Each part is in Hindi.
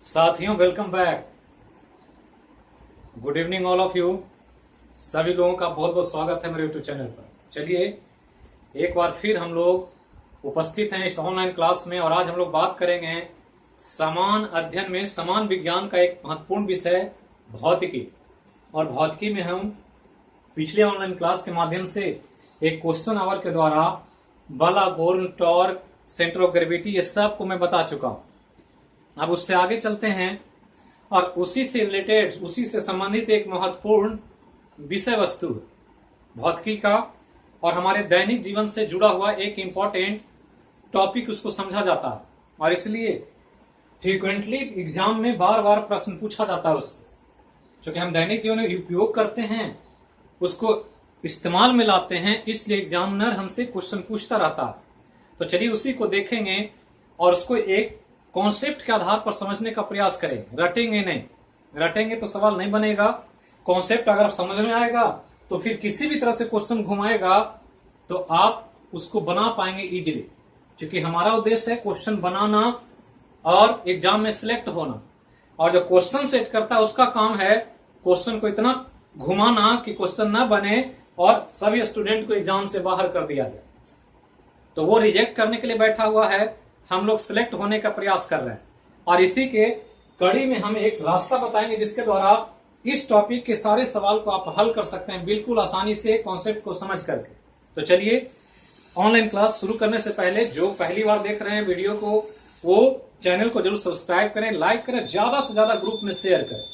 साथियों, welcome back. Good evening all of you. सभी लोगों का बहुत बहुत स्वागत है मेरे यूट्यूब चैनल पर। चलिए एक बार फिर हम लोग उपस्थित हैं इस ऑनलाइन क्लास में और आज हम लोग बात करेंगे समान अध्ययन में समान विज्ञान का एक महत्वपूर्ण विषय भौतिकी। और भौतिकी में हम पिछले ऑनलाइन क्लास के माध्यम से एक क्वेश्चन आवर के द्वारा बल, आघूर्ण, टॉर्क, सेंटर ऑफ ग्रेविटी ये सब को मैं बता चुका हूं। अब उससे आगे चलते हैं और उसी से रिलेटेड, उसी से संबंधित एक महत्वपूर्ण विषय वस्तु भौतिकी का और हमारे दैनिक जीवन से जुड़ा हुआ एक इंपॉर्टेंट टॉपिक उसको समझा जाता है। और इसलिए फ्रीक्वेंटली एग्जाम में बार बार प्रश्न पूछा जाता है उससे, क्योंकि हम दैनिक जीवन में उपयोग करते हैं, उसको इस्तेमाल में लाते हैं, इसलिए एग्जामिनर हमसे क्वेश्चन पूछता रहता है। तो चलिए उसी को देखेंगे और उसको एक कॉन्सेप्ट के आधार पर समझने का प्रयास करें। रटेंगे नहीं, रटेंगे तो सवाल नहीं बनेगा। कॉन्सेप्ट अगर समझ में आएगा तो फिर किसी भी तरह से क्वेश्चन घुमाएगा तो आप उसको बना पाएंगे इजीली, क्योंकि हमारा उद्देश्य है क्वेश्चन बनाना और एग्जाम में सिलेक्ट होना। और जो क्वेश्चन सेट करता है उसका काम है क्वेश्चन को इतना घुमाना कि क्वेश्चन ना बने और सभी स्टूडेंट को एग्जाम से बाहर कर दिया जाए। तो वो रिजेक्ट करने के लिए बैठा हुआ है, हम लोग सिलेक्ट होने का प्रयास कर रहे हैं। और इसी के कड़ी में हम एक रास्ता बताएंगे जिसके द्वारा इस टॉपिक के सारे सवाल को आप हल कर सकते हैं बिल्कुल आसानी से, कॉन्सेप्ट को समझ करके। तो चलिए ऑनलाइन क्लास शुरू करने से पहले जो पहली बार देख रहे हैं वीडियो को, वो चैनल को जरूर सब्सक्राइब करें, लाइक करें, ज्यादा से ज्यादा ग्रुप में शेयर करें।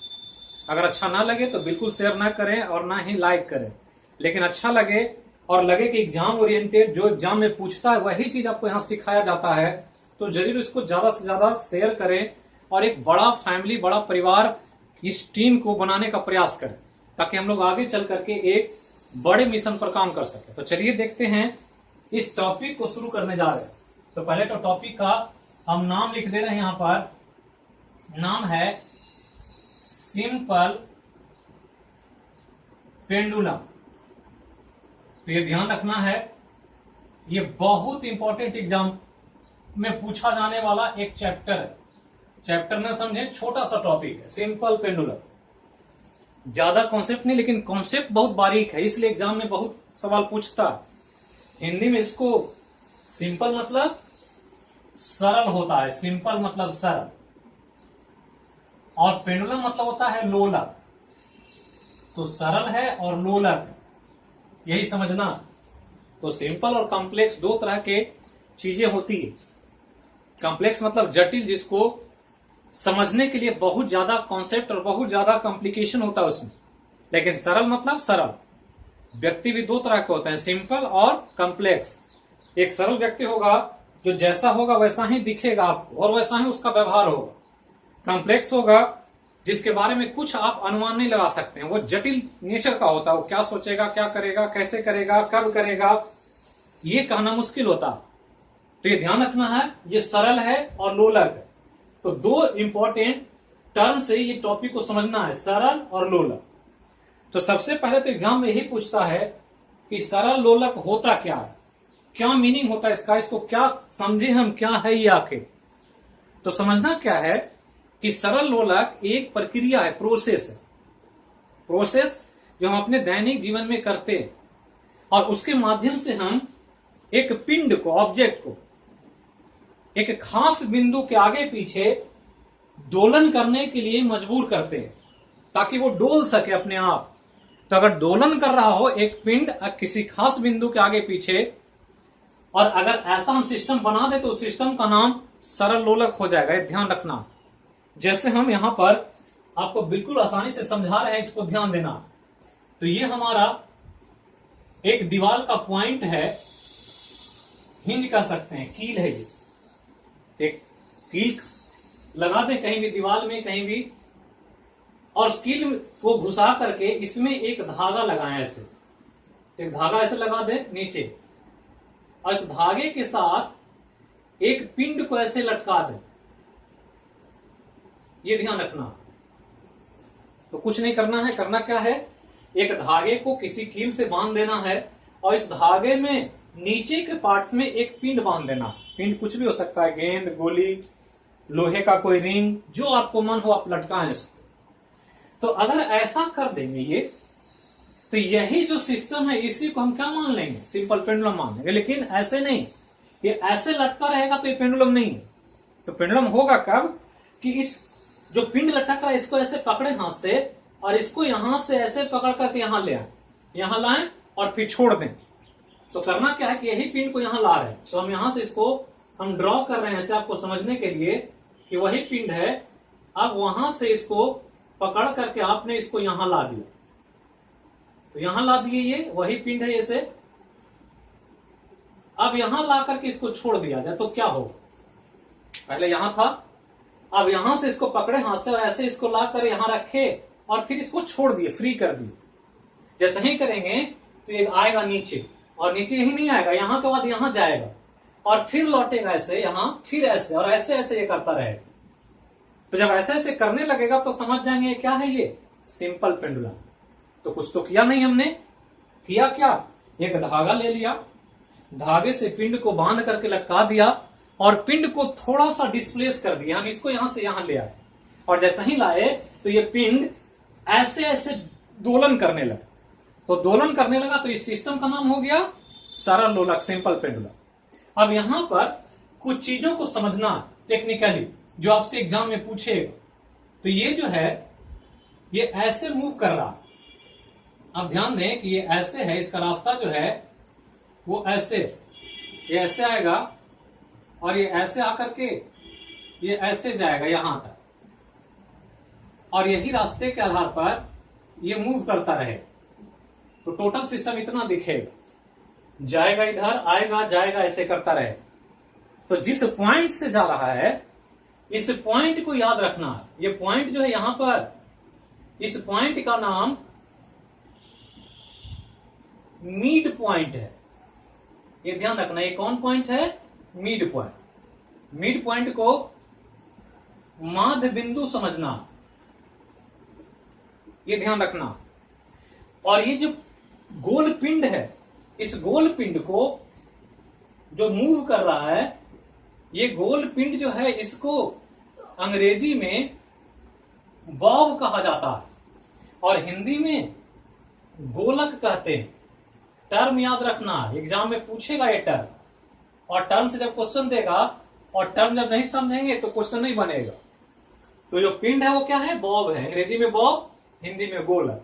अगर अच्छा ना लगे तो बिल्कुल शेयर ना करें और ना ही लाइक करें, लेकिन अच्छा लगे और लगे कि एग्जाम ओरिएंटेड जो एग्जाम में पूछता है वही चीज आपको यहाँ सिखाया जाता है, तो जरूर इसको ज्यादा से ज्यादा शेयर करें और एक बड़ा फैमिली, बड़ा परिवार इस टीम को बनाने का प्रयास करें, ताकि हम लोग आगे चल करके एक बड़े मिशन पर काम कर सके। तो चलिए देखते हैं इस टॉपिक को शुरू करने जा रहे हैं। तो पहले तो टॉपिक का हम नाम लिख दे रहे हैं। यहां पर नाम है सिंपल पेंडुलम। तो ये ध्यान रखना है, ये बहुत इंपॉर्टेंट एग्जाम में पूछा जाने वाला एक चैप्टर है। चैप्टर ना समझे, छोटा सा टॉपिक है सिंपल पेंडुलम। ज्यादा कॉन्सेप्ट नहीं, लेकिन कॉन्सेप्ट बहुत बारीक है, इसलिए एग्जाम में बहुत सवाल पूछता है। हिंदी में इसको सिंपल मतलब सरल होता है, सिंपल मतलब सरल, और पेंडुलम मतलब होता है लोलक। तो सरल है और लोलक है, यही समझना। तो सिंपल और कॉम्प्लेक्स दो तरह के चीजें होती है। कॉम्प्लेक्स मतलब जटिल, जिसको समझने के लिए बहुत ज्यादा कॉन्सेप्ट और बहुत ज्यादा कॉम्प्लिकेशन होता है उसमें। लेकिन सरल मतलब सरल। व्यक्ति भी दो तरह के होते हैं, सिंपल और कॉम्प्लेक्स। एक सरल व्यक्ति होगा जो जैसा होगा वैसा ही दिखेगा आपको और वैसा ही उसका व्यवहार होगा। कॉम्प्लेक्स होगा जिसके बारे में कुछ आप अनुमान नहीं लगा सकते हैं, वो जटिल नेचर का होता है। वो क्या सोचेगा, क्या करेगा, कैसे करेगा, कब करेगा, ये कहना मुश्किल होता है। तो ये ध्यान रखना है, ये सरल है और लोलक है। तो दो इंपॉर्टेंट टर्म से ये टॉपिक को समझना है, सरल और लोलक। तो सबसे पहले तो एग्जाम में यही पूछता है कि सरल लोलक होता क्या है, क्या मीनिंग होता है इसका, इसको क्या समझे हम, क्या है ये आखिर। तो समझना क्या है कि सरल लोलक एक प्रक्रिया है, प्रोसेस है। प्रोसेस जो हम अपने दैनिक जीवन में करते हैं और उसके माध्यम से हम एक पिंड को, ऑब्जेक्ट को एक खास बिंदु के आगे पीछे दोलन करने के लिए मजबूर करते हैं, ताकि वो डोल सके अपने आप। तो अगर दोलन कर रहा हो एक पिंड किसी खास बिंदु के आगे पीछे, और अगर ऐसा हम सिस्टम बना दे तो उस सिस्टम का नाम सरल लोलक हो जाएगा। ध्यान रखना, जैसे हम यहां पर आपको बिल्कुल आसानी से समझा रहे हैं, इसको ध्यान देना। तो ये हमारा एक दीवार का पॉइंट है, हिंज कह सकते हैं, कील है। ये एक कील लगा दें कहीं भी दीवार में, कहीं भी, और उस कील को घुसा करके इसमें एक धागा लगाएं ऐसे। एक धागा ऐसे लगा दें नीचे, और इस धागे के साथ एक पिंड को ऐसे लटका दें। ये ध्यान रखना। तो कुछ नहीं करना है, करना क्या है, एक धागे को किसी कील से बांध देना है और इस धागे में नीचे के पार्ट्स में एक पिंड बांध देना। पिंड कुछ भी हो सकता है, गेंद, गोली, लोहे का कोई रिंग, जो आपको मन हो आप लटकाएं इसको। तो अगर ऐसा कर देंगे ये, तो यही जो सिस्टम है इसी को हम क्या मान लेंगे, सिंपल पेंडुलम मान लेंगे। लेकिन ऐसे नहीं, ये ऐसे लटका रहेगा तो ये पेंडुलम नहीं है। तो पेंडुलम होगा कब कि इस जो पिंड लटक रहा है इसको ऐसे पकड़े हाथ से और इसको यहां से ऐसे पकड़ करके यहां ले आए, यहां लाएं और फिर छोड़ दें। तो करना क्या है कि यही पिंड को यहां ला रहे हैं, तो हम यहां से इसको हम ड्रॉ कर रहे हैं ऐसे आपको समझने के लिए कि वही पिंड है। अब वहां से इसको पकड़ करके आपने इसको यहां ला दिया, तो यहां ला दिए, ये वही पिंड है ऐसे। अब यहां ला करके इसको छोड़ दिया जाए तो क्या होगा, पहले यहां था, अब यहां से इसको पकड़े हाथ से और ऐसे इसको ला कर यहां रखे और फिर इसको छोड़ दिए, फ्री कर दिए। जैसे ही करेंगे तो ये आएगा नीचे, और नीचे यही नहीं आएगा, यहां के बाद यहां जाएगा और फिर लौटेगा ऐसे यहां, फिर ऐसे और ऐसे ऐसे ये करता रहेगा। तो जब ऐसे ऐसे करने लगेगा तो समझ जाएंगे क्या है ये, सिंपल पेंडुलम। तो कुछ तो किया नहीं हमने, किया क्या, एक धागा ले लिया, धागे से पिंड को बांध करके लटका दिया और पिंड को थोड़ा सा डिस्प्लेस कर दिया, हम इसको यहां से यहां ले आए और जैसे ही लाए तो ये पिंड ऐसे ऐसे दोलन करने लगा। तो दोलन करने लगा तो इस सिस्टम का नाम हो गया सरल लोलक, सिंपल पेंडुलम। अब यहां पर कुछ चीजों को समझना टेक्निकली जो आपसे एग्जाम में पूछेगा। तो ये जो है ये ऐसे मूव कर रहा, अब ध्यान दें कि ये ऐसे है, इसका रास्ता जो है वो ऐसे, ये ऐसे आएगा और ये ऐसे आकर के ये ऐसे जाएगा यहां तक, और यही रास्ते के आधार पर ये मूव करता रहे। तो टोटल सिस्टम इतना दिखेगा, जाएगा इधर, आएगा जाएगा, ऐसे करता रहे। तो जिस पॉइंट से जा रहा है इस पॉइंट को याद रखना। ये पॉइंट जो है यहां पर, इस पॉइंट का नाम मिड पॉइंट है, ये ध्यान रखना। ये कौन पॉइंट है, मिड पॉइंट। मिड पॉइंट को माध्य बिंदु समझना, ये ध्यान रखना। और ये जो गोल पिंड है, इस गोल पिंड को जो मूव कर रहा है, ये गोल पिंड जो है इसको अंग्रेजी में बॉब कहा जाता है और हिंदी में गोलक कहते हैं। टर्म याद रखना, एग्जाम में पूछेगा ये टर्म, और टर्म से जब क्वेश्चन देगा और टर्म जब नहीं समझेंगे तो क्वेश्चन नहीं बनेगा। तो जो पिंड है वो क्या है, बॉब है, अंग्रेजी में बॉब, हिंदी में गोलक।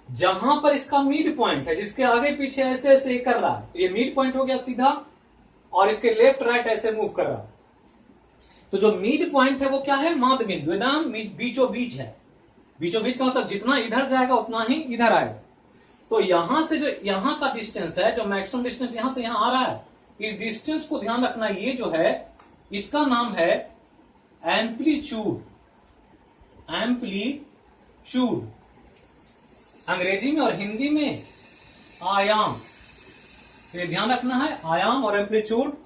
जहां पर इसका मिड पॉइंट है, जिसके आगे पीछे ऐसे ऐसे कर रहा है, तो ये मिड पॉइंट हो गया सीधा, और इसके लेफ्ट राइट ऐसे मूव कर रहा है। तो जो मिड पॉइंट है वो क्या है, माध्य बिंदु, एकदम बीचों बीच है। बीचों बीच का मतलब जितना इधर जाएगा उतना ही इधर आएगा। तो यहां से जो यहां का डिस्टेंस है, जो मैक्सिमम डिस्टेंस यहां से यहां आ रहा है, इस डिस्टेंस को ध्यान रखना। ये जो है इसका नाम है एम्पलीट्यूड, एम्पलीट्यूड अंग्रेजी में, और हिंदी में आयाम। तो ये ध्यान रखना है, आयाम और एम्पलीट्यूड,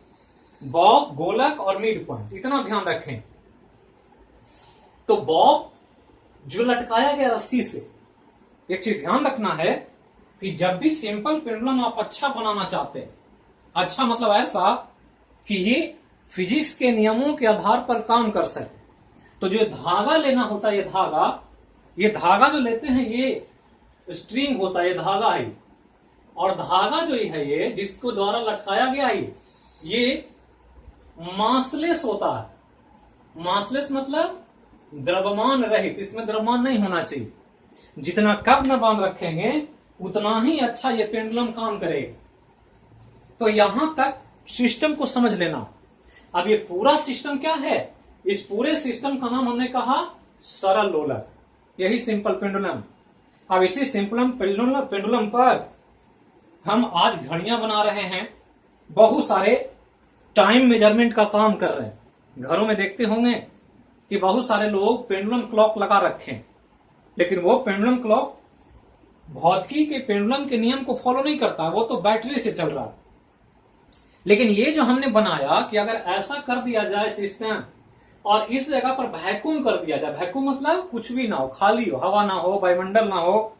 बॉब, गोलक और मिड पॉइंट, इतना ध्यान रखें। तो बॉब जो लटकाया गया रस्सी से, एक चीज ध्यान रखना है कि जब भी सिंपल पेंडुलम आप अच्छा बनाना चाहते हैं, अच्छा मतलब ऐसा कि ये फिजिक्स के नियमों के आधार पर काम कर सके, तो जो धागा लेना होता है, ये धागा जो लेते हैं ये स्ट्रिंग होता है, ये धागा है, और धागा जो है ये जिसको द्वारा लटकाया गया है ये मासलेस होता है। मासलेस मतलब द्रव्यमान रहित, इसमें द्रव्यमान नहीं होना चाहिए। जितना कम न बांध रखेंगे उतना ही अच्छा ये पेंडुलम काम करेगा। तो यहां तक सिस्टम को समझ लेना। अब ये पूरा सिस्टम क्या है, इस पूरे सिस्टम का नाम हमने कहा सरल लोलक, यही सिंपल पेंडुलम। अब इसी सिंपल पेंडुलम पर हम आज घड़ियां बना रहे हैं, बहुत सारे टाइम मेजरमेंट का काम कर रहे हैं। घरों में देखते होंगे कि बहुत सारे लोग पेंडुलम क्लॉक लगा रखे हैं, लेकिन वो पेंडुलम क्लॉक भौतिकी के पेंडुलम के नियम को फॉलो नहीं करता, वो तो बैटरी से चल रहा है। लेकिन ये जो हमने बनाया कि अगर ऐसा कर दिया जाए सिस्टम और इस जगह पर वैक्यूम कर दिया जाए, वैक्यूम मतलब कुछ भी ना हो, खाली हो, हवा ना हो, वायुमंडल ना हो,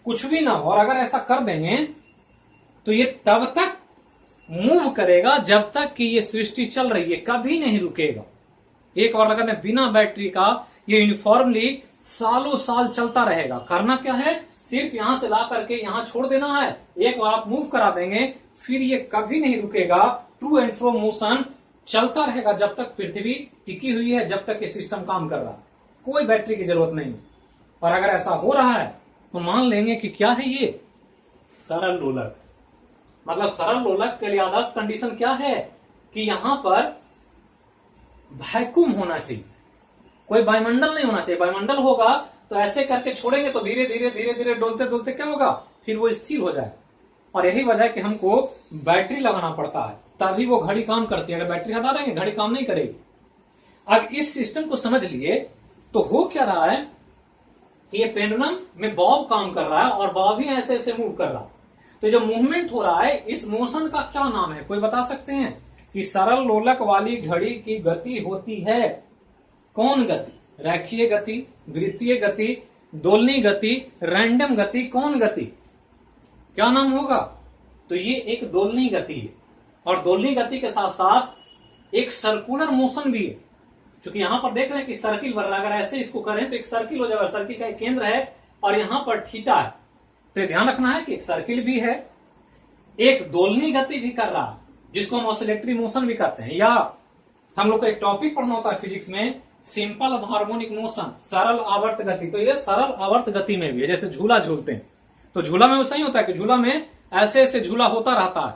कुछ भी ना हो, और अगर ऐसा कर देंगे तो ये तब तक मूव करेगा जब तक कि ये सृष्टि चल रही है, कभी नहीं रुकेगा। एक बार लगा दें बिना बैटरी का ये यूनिफॉर्मली सालों साल चलता रहेगा। करना क्या है, सिर्फ यहां से ला करके यहां छोड़ देना है, एक बार आप मूव करा देंगे, फिर ये कभी नहीं रुकेगा। टू एंड फ्रो मोशन चलता रहेगा जब तक पृथ्वी टिकी हुई है, जब तक ये सिस्टम काम कर रहा है, कोई बैटरी की जरूरत नहीं। और अगर ऐसा हो रहा है तो मान लेंगे कि क्या है ये सरल लोलक। मतलब सरल लोलक के लिए आदर्श कंडीशन क्या है कि यहां पर वैक्यूम होना चाहिए, कोई वायुमंडल नहीं होना चाहिए। वायुमंडल होगा तो ऐसे करके छोड़ेंगे तो धीरे धीरे धीरे धीरे डोलते डोलते क्या होगा, फिर वो स्थिर हो जाए। और यही वजह है कि हमको बैटरी लगाना पड़ता है, तभी वो घड़ी काम करती है। अगर बैटरी हटा देंगे घड़ी काम नहीं करेगी। अब इस सिस्टम को समझ लिए तो हो क्या रहा है कि ये पेंडुलम में बॉब काम कर रहा है और बॉब ही ऐसे ऐसे मूव कर रहा है। तो जो मूवमेंट हो रहा है इस मोशन का क्या नाम है, कोई बता सकते हैं? कि सरल लोलक वाली घड़ी की गति होती है कौन गति? रेखीय गति, वृत्तीय गति, दोलनी गति, रैंडम गति, कौन गति? क्या नाम होगा? तो ये एक दोलनी गति है। और दोलनी गति के साथ साथ एक सर्कुलर मोशन भी है, क्योंकि यहां पर देख रहे हैं कि सर्किल बन रहा है। अगर ऐसे इसको करें तो एक सर्किल हो जाएगा, सर्किल का एक केंद्र है और यहां पर थीटा है। तो ध्यान रखना है कि एक सर्किल भी है, एक दोलनी गति भी कर रहा है, जिसको हम ऑसिलेटरी मोशन भी कहते हैं। या हम लोग को एक टॉपिक पढ़ना होता है फिजिक्स में, सिंपल हार्मोनिक मोशन, सरल आवर्त गति। तो ये सरल आवर्त गति में भी है। जैसे झूला झूलते हैं तो झूला में वैसा ही होता है कि झूला में ऐसे ऐसे झूला होता रहता है।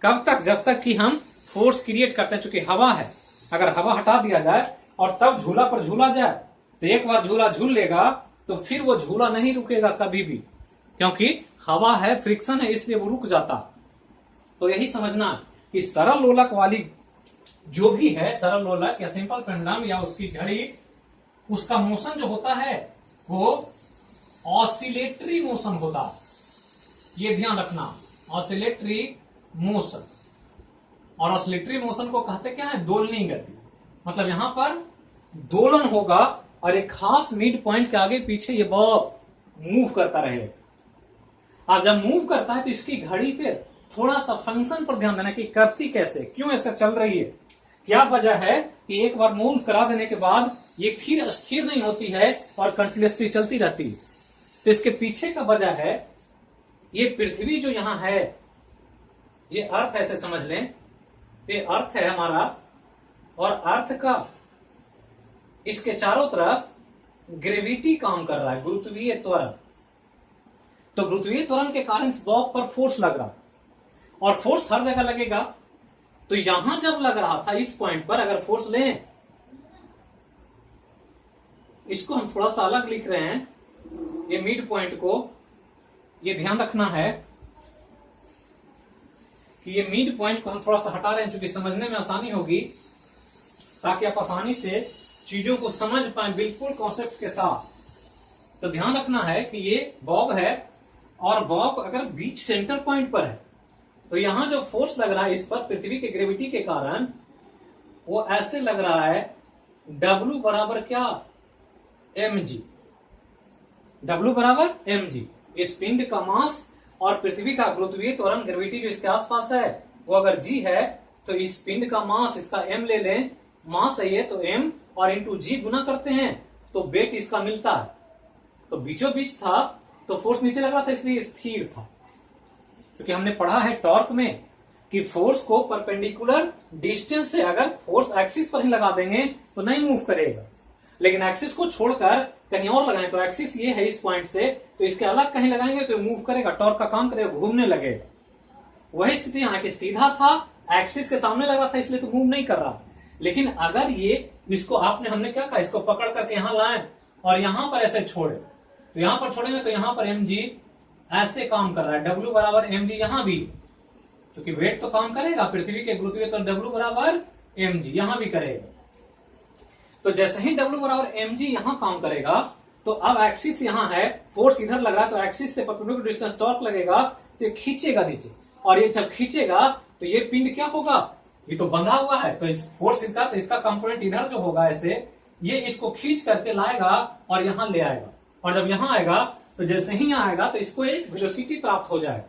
कब तक? जब तक कि हम फोर्स क्रिएट करते हैं। चूंकि हवा है, अगर हवा हटा दिया जाए और तब झूला पर झूला जाए तो एक बार झूला झूल लेगा तो फिर वो झूला नहीं रुकेगा कभी भी, क्योंकि हवा है, फ्रिक्शन है, इसलिए वो रुक जाता। तो यही समझना कि सरल लोलक वाली जो भी है, सरल लोलक या सिंपल पेंडुलम या उसकी घड़ी, उसका मोशन जो होता है वो ऑसिलेटरी मोशन होता है। ये ध्यान रखना, ऑसिलेटरी मोशन। और ऑसिलेटरी मोशन को कहते क्या है? दोलनी गति। मतलब यहां पर दोलन होगा और एक खास मिड पॉइंट के आगे पीछे ये बॉब मूव करता रहेगा। अब जब मूव करता है तो इसकी घड़ी पे थोड़ा सा फंक्शन पर ध्यान देना कि करती कैसे, क्यों ऐसा चल रही है, क्या वजह है कि एक बार मूव करा देने के बाद ये फिर स्थिर नहीं होती है और कंटिन्यूअसली चलती रहती है। तो इसके पीछे का वजह है ये पृथ्वी जो यहां है, ये अर्थ ऐसे समझ लें, ये अर्थ है हमारा, और अर्थ का इसके चारों तरफ ग्रेविटी काम कर रहा है, गुरुत्वीय त्वरण। तो गुरुत्वीय त्वरण के कारण इस बॉब पर फोर्स लग रहा, और फोर्स हर जगह लगेगा। तो यहां जब लग रहा था इस पॉइंट पर, अगर फोर्स लें, इसको हम थोड़ा सा अलग लिख रहे हैं, ये मिड पॉइंट को, ये ध्यान रखना है कि ये मिड पॉइंट को हम थोड़ा सा हटा रहे हैं, क्योंकि समझने में आसानी होगी, ताकि आप आसानी से चीजों को समझ पाए बिल्कुल कॉन्सेप्ट के साथ। तो ध्यान रखना है कि ये बॉब है, और बॉब अगर बीच सेंटर पॉइंट पर है तो यहां जो फोर्स लग रहा है इस पर पृथ्वी के ग्रेविटी के कारण, वो ऐसे लग रहा है, W बराबर क्या? mg। W बराबर mg। इस पिंड का मास और पृथ्वी का गुरुत्वीय त्वरण, ग्रेविटी जो इसके आसपास है, वो अगर g है तो इस पिंड का मास, इसका m ले लें, मास है ये, तो m और इंटू g गुना करते हैं तो वेट इसका मिलता है। तो बीचों बीच था तो फोर्स नीचे लग रहा था, इसलिए स्थिर था। क्योंकि हमने पढ़ा है टॉर्क में कि फोर्स को परपेंडिकुलर डिस्टेंस से अगर फोर्स एक्सिस पर ही लगा देंगे तो नहीं मूव करेगा, लेकिन एक्सिस को छोड़कर कहीं और लगाएं, तो एक्सिस ये है इस पॉइंट से, तो इसके अलग कहीं लगाएंगे तो मूव करेगा, टॉर्क का काम करेगा, घूमने लगेगा। वही स्थिति यहाँ की, सीधा था, एक्सिस के सामने लगा था, इसलिए तो मूव नहीं कर रहा। लेकिन अगर ये, इसको हमने क्या कहा, इसको पकड़ करके यहां लाए और यहां पर ऐसे छोड़े, तो यहां पर छोड़ेंगे तो यहां पर mg ऐसे काम कर रहा है, W बराबर mg यहां भी, क्योंकि वेट तो काम करेगा पृथ्वी के गुरुत्वीय, तो W बराबर mg यहां भी करेगा। तो जैसे ही W बराबर mg यहां काम करेगा तो अब एक्सिस यहां है, फोर्स इधर लग रहा है, तो एक्सिस से परपेंडिकुलर डिस्टेंस टॉर्क लगेगा तो ये खींचेगा नीचे, और ये जब खींचेगा तो ये पिंड क्या होगा, ये तो बंधा हुआ है, तो इस फोर्स इसका, तो इसका कंपोनेंट इधर जो होगा ऐसे, ये इसको खींच करके लाएगा और यहां ले आएगा, और जब यहां आएगा तो जैसे ही यहां आएगा तो इसको एक वेलोसिटी प्राप्त हो जाएगा,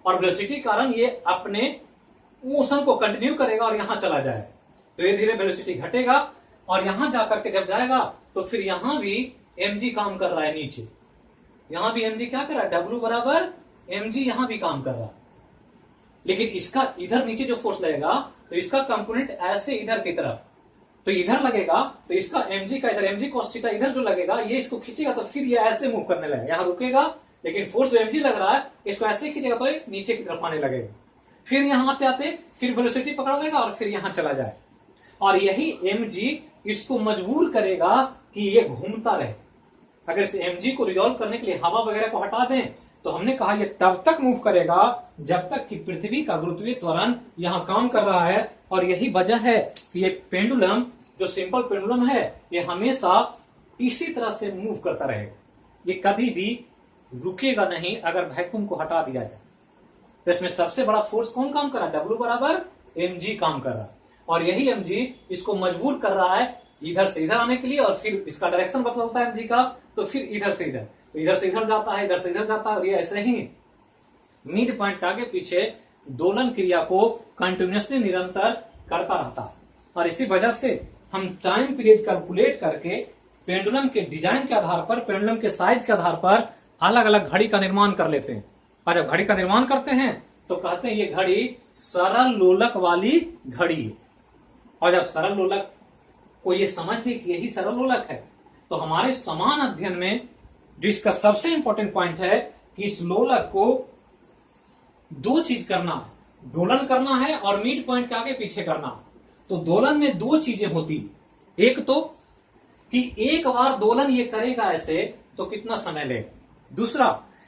और वेलोसिटी कारण ये अपने मोशन को कंटिन्यू करेगा और यहां चला जाएगा। तो ये धीरे वेलोसिटी घटेगा, और यहां जाकर के जब जाएगा तो फिर यहां भी mg काम कर रहा है नीचे, यहां भी mg क्या कर रहा है, W बराबर mg यहां भी काम कर रहा है। लेकिन इसका इधर नीचे जो फोर्स लगेगा तो इसका कंपोनेंट ऐसे इधर की तरफ, तो इधर लगेगा तो इसका mg का इधर mg cos थीटा इधर जो लगेगा ये इसको खींचेगा तो फिर ये ऐसे मूव करने लगेगा, यहां रुकेगा लेकिन फोर्स जो mg लग रहा है इसको ऐसे खींचेगा तो ये नीचे की तरफ आने लगेगा, फिर यहां आते आते फिर वेलोसिटी पकड़ लेगा और फिर यहां चला जाए, और यही mg इसको मजबूर करेगा कि ये घूमता रहे। अगर इस mg को रिजॉल्व करने के लिए हवा वगैरह को हटा दें तो हमने कहा ये तब तक मूव करेगा जब तक कि पृथ्वी का गुरुत्वीय त्वरण यहां काम कर रहा है। और यही वजह है कि ये पेंडुलम जो सिंपल पेंडुलम है ये हमेशा इसी तरह से मूव करता रहेगा, ये कभी भी रुकेगा नहीं अगर वैक्यूम को हटा दिया जाए। तो इसमें सबसे बड़ा फोर्स कौन काम कर रहा है, W बराबर mg काम कर रहा है, और यही mg इसको मजबूर कर रहा है इधर से इधर आने के लिए, और फिर इसका डायरेक्शन बदलता है mg का, तो फिर इधर से इधर, तो इधर से इधर जाता है, इधर से इधर जाता है, और ये ऐसे ही मिड पॉइंट के आगे पीछे दोलन क्रिया को कंटिन्यूअसली निरंतर करता रहता है। और इसी वजह से हम टाइम पीरियड कैलकुलेट करके पेंडुलम के डिजाइन के आधार पर, पेंडुलम के साइज के आधार पर अलग अलग घड़ी का निर्माण कर लेते हैं। और जब घड़ी का निर्माण करते हैं तो कहते हैं ये घड़ी सरल लोलक वाली घड़ी है। और जब सरल लोलक को ये समझ ली कि यही सरल लोलक है, तो हमारे समान अध्ययन में जो इसका सबसे इंपॉर्टेंट पॉइंट है कि इस लोलक को दो चीज करना है, दोलन करना है और मिड पॉइंट के आगे पीछे करना है। तो दोलन में दो चीजें होती, एक तो कि एक बार दोलन ये करेगा ऐसे तो कितना समय लेगा, दूसरा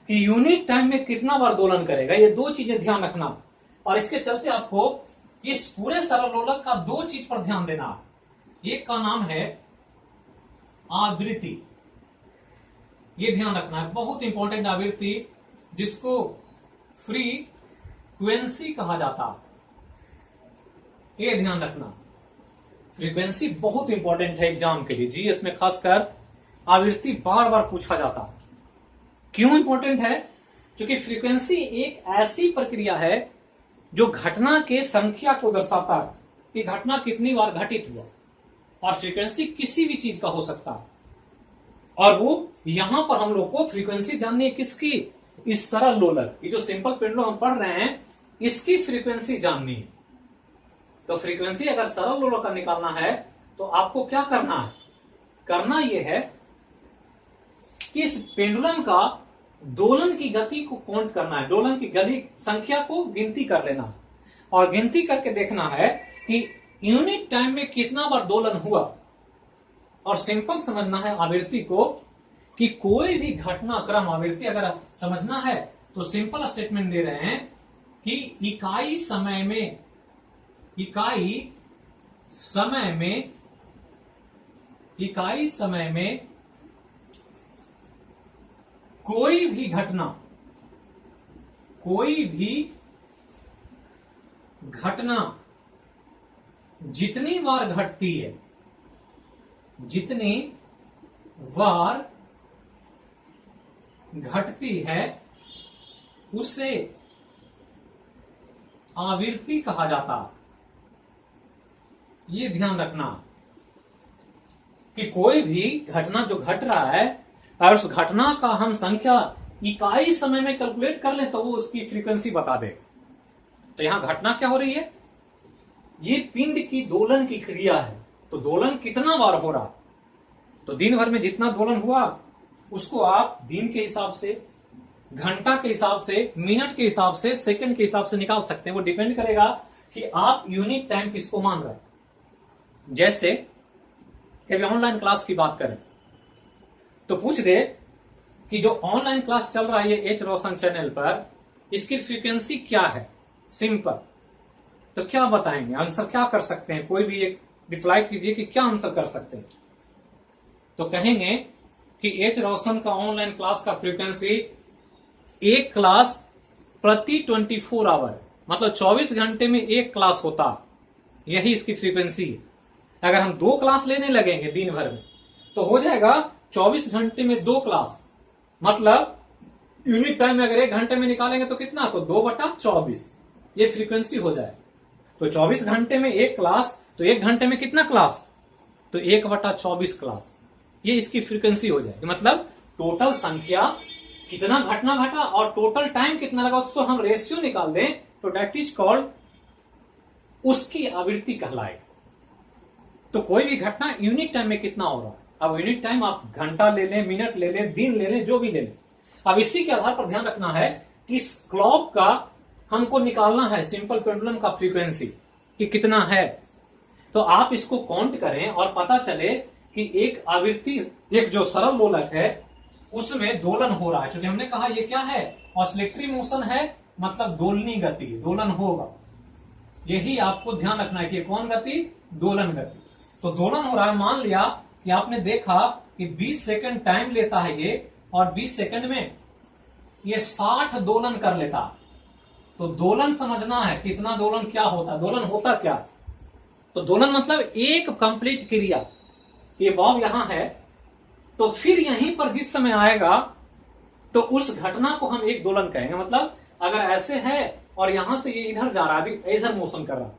कि यूनिट टाइम में कितना बार दोलन करेगा, ये दो चीजें ध्यान रखना। और इसके चलते आपको इस पूरे सरल लोलक का दो चीज पर ध्यान देना है। एक का नाम है आवृत्ति, ये ध्यान रखना है, बहुत इंपॉर्टेंट आवृत्ति, जिसको फ्रीक्वेंसी कहा जाता है, ये ध्यान रखना। फ्रीक्वेंसी बहुत इंपॉर्टेंट है एग्जाम के लिए, जीएस में खासकर आवृत्ति बार बार पूछा जाता है। क्यों इंपॉर्टेंट है? क्योंकि फ्रीक्वेंसी एक ऐसी प्रक्रिया है जो घटना के संख्या को दर्शाता है कि घटना कितनी बार घटित हुआ, और फ्रीक्वेंसी किसी भी चीज का हो सकता है। और वो यहां पर हम लोग को फ्रीक्वेंसी जाननी है किसकी, इस सरल लोलक, ये जो सिंपल पेंडुलम हम पढ़ रहे हैं इसकी फ्रीक्वेंसी जाननी है। तो फ्रीक्वेंसी अगर सरल लोलक का निकालना है तो आपको क्या करना है, करना यह है कि इस पेंडुलम का दोलन की गति को काउंट करना है, दोलन की गति संख्या को गिनती कर लेना, और गिनती करके देखना है कि यूनिट टाइम में कितना बार दोलन हुआ। और सिंपल समझना है आवृत्ति को कि कोई भी घटनाक्रम, आवृत्ति अगर समझना है तो सिंपल स्टेटमेंट दे रहे हैं कि इकाई समय में कोई भी घटना जितनी बार घटती है, जितनी बार घटती है उसे आवृत्ति कहा जाता। ये ध्यान रखना कि कोई भी घटना जो घट रहा है और उस घटना का हम संख्या इकाई समय में कैलकुलेट कर लें तो वो उसकी फ्रीक्वेंसी बता दे। तो यहां घटना क्या हो रही है, ये पिंड की दोलन की क्रिया है। तो दोलन कितना बार हो रहा, तो दिन भर में जितना दोलन हुआ उसको आप दिन के हिसाब से, घंटा के हिसाब से, मिनट के हिसाब से, सेकंड के हिसाब से निकाल सकते हैं। वो डिपेंड करेगा कि आप यूनिट टाइम किसको मान रहे हैं। जैसे कभी ऑनलाइन क्लास की बात करें तो पूछ दे कि जो ऑनलाइन क्लास चल रहा है ये एच रोशन चैनल पर, इसकी फ्रीक्वेंसी क्या है, सिंपल, तो क्या बताएंगे, आंसर क्या कर सकते हैं, कोई भी एक रिप्लाई कीजिए कि क्या आंसर कर सकते हैं। तो कहेंगे कि एच रोशन का ऑनलाइन क्लास का फ्रीक्वेंसी एक क्लास प्रति 24 आवर, मतलब 24 घंटे में एक क्लास होता, यही इसकी फ्रीक्वेंसी है। अगर हम 2 क्लास लेने लगेंगे दिन भर में तो हो जाएगा 24 घंटे में 2 क्लास, मतलब यूनिट टाइम में अगर 1 घंटे में निकालेंगे तो कितना, तो 2/24 ये फ्रीक्वेंसी हो जाए। तो 24 घंटे में 1 क्लास, तो 1 घंटे में कितना क्लास, तो 1/24 क्लास, ये इसकी फ्रीक्वेंसी हो जाएगी। मतलब टोटल संख्या कितना घटना घटा और टोटल टाइम कितना लगा, उसको हम रेशियो निकाल दें तो डेट इज कॉल्ड उसकी आवृत्ति कहलाएगी। तो कोई भी घटना यूनिट टाइम में कितना हो रहा है, अब यूनिट टाइम आप घंटा ले लें, मिनट ले लें, दिन ले लें, जो भी ले लें। अब इसी के आधार पर ध्यान रखना है कि इस क्लॉक का हमको निकालना है सिंपल पेंडुलम का फ्रीक्वेंसी कि कितना है। तो आप इसको काउंट करें और पता चले कि एक आवृत्ति, एक जो सरल दोलक है उसमें दोलन हो रहा है। क्योंकि हमने कहा ये क्या है, ऑसिलेटरी मोशन है, मतलब दोलनी गति, दोलन होगा। यही आपको ध्यान रखना है कि कौन गति, दोलन गति। तो दोलन हो रहा है। मान लिया कि आपने देखा कि 20 सेकंड टाइम लेता है ये, और 20 सेकंड में ये 60 दोलन कर लेता। तो दोलन समझना है कितना दोलन क्या होता, दोलन होता क्या। तो दोलन मतलब एक कंप्लीट क्रिया। ये बॉब यहां है, तो फिर यहीं पर जिस समय आएगा तो उस घटना को हम एक दोलन कहेंगे। मतलब अगर ऐसे है और यहां से ये इधर जा रहा है, अभी इधर मोशन कर रहा,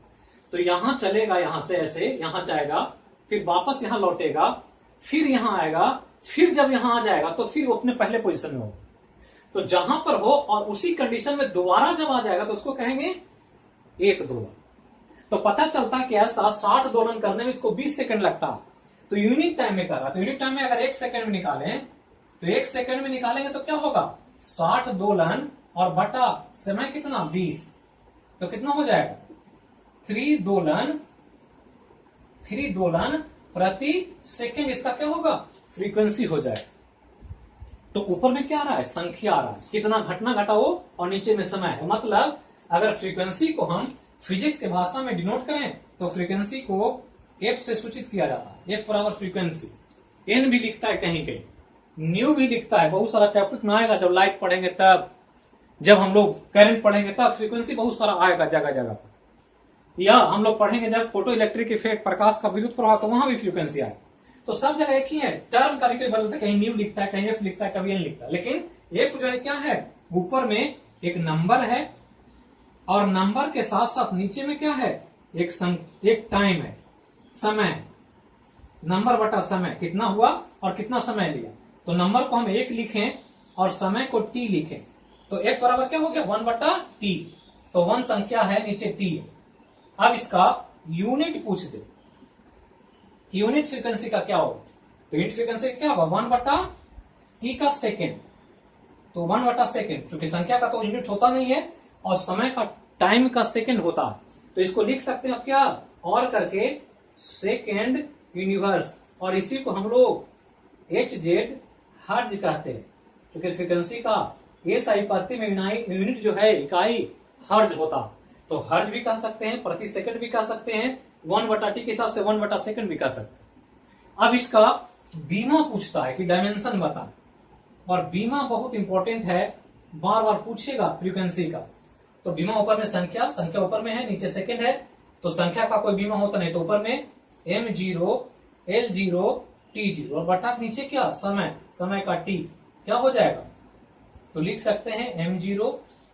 तो यहां चलेगा, यहां से ऐसे यहां जाएगा, फिर वापस यहां लौटेगा, फिर यहां आएगा, फिर जब यहां आ जाएगा तो फिर वो अपने पहले पोजीशन में हो। तो जहां पर हो और उसी कंडीशन में दोबारा जब आ जाएगा तो उसको कहेंगे एक दोलन। तो पता चलता है कि ऐसा 60 दोलन करने में इसको 20 सेकंड लगता, तो यूनिट टाइम में कर रहा। तो यूनिट टाइम में अगर 1 सेकंड में निकालें तो 1 सेकंड में निकालेंगे तो क्या होगा, 60 दोलन और बटा समय कितना 20, तो कितना हो जाएगा 3 दोलन प्रति सेकंड। इसका क्या होगा, फ्रीक्वेंसी हो जाए। तो ऊपर में क्या आ रहा है, संख्या आ रहा है, कितना घटना घटा वो, और नीचे में समय है। मतलब अगर फ्रीक्वेंसी को हम फिजिक्स के भाषा में डिनोट करें तो फ्रीक्वेंसी को एफ से सूचित किया जाता है, एफ बराबर फ्रीक्वेंसी। एन भी लिखता है कहीं कहीं, न्यू भी लिखता है, बहुत सारा चैप्टर में आएगा जब लाइट पढ़ेंगे तब, जब हम लोग करंट पढ़ेंगे तब फ्रीक्वेंसी बहुत सारा आएगा जगह जगह पर। या हम लोग पढ़ेंगे जब फोटो इलेक्ट्रिक इफेक्ट, प्रकाश का विद्युत प्रभाव, तो वहां भी फ्रीक्वेंसी आएगा। तो सब जगह एक ही है, टर्म कभी कभी बदलता है, कहीं न्यू लिखता है, कहीं एफ लिखता है, कभी एन लिखता है। लेकिन एफ जो है क्या है, ऊपर में एक नंबर है और नंबर के साथ साथ नीचे में क्या है, एक टाइम है, समय, नंबर बटा समय कितना हुआ और कितना समय लिया। तो नंबर को हम 1 लिखें और समय को t लिखें तो f बराबर क्या हो गया 1/t। तो 1 संख्या है, नीचे t है। अब इसका यूनिट पूछ दे, यूनिट फ्रीक्वेंसी का क्या होगा, तो यूनिट फ्रीक्वेंसी क्या होगा 1/t का सेकेंड। तो 1/सेकेंड, चूंकि संख्या का तो यूनिट होता नहीं है और समय का, टाइम का सेकेंड होता है, तो इसको लिख सकते हैं क्या, और करके सेकेंड यूनिवर्स, और इसी को हम लोग HZ हर्ज कहते हैं, क्योंकि फ्रीक्वेंसी का इस आइपत्ति में यूनिट जो है, इकाई हर्ज होता, तो हर्ज भी कह सकते हैं, प्रति सेकंड भी कह सकते हैं, 1/t के हिसाब से 1/सेकंड भी कह सकते हैं। अब इसका बीमा पूछता है कि डायमेंशन बता, और बीमा बहुत इंपॉर्टेंट है, बार बार पूछेगा फ्रीक्वेंसी का। तो बीमा ऊपर में संख्या ऊपर में है, नीचे सेकंड है, तो संख्या का कोई बीमा होता नहीं, तो ऊपर में m0 l0 t0 और बटा नीचे क्या, समय का t क्या हो जाएगा, तो लिख सकते हैं m0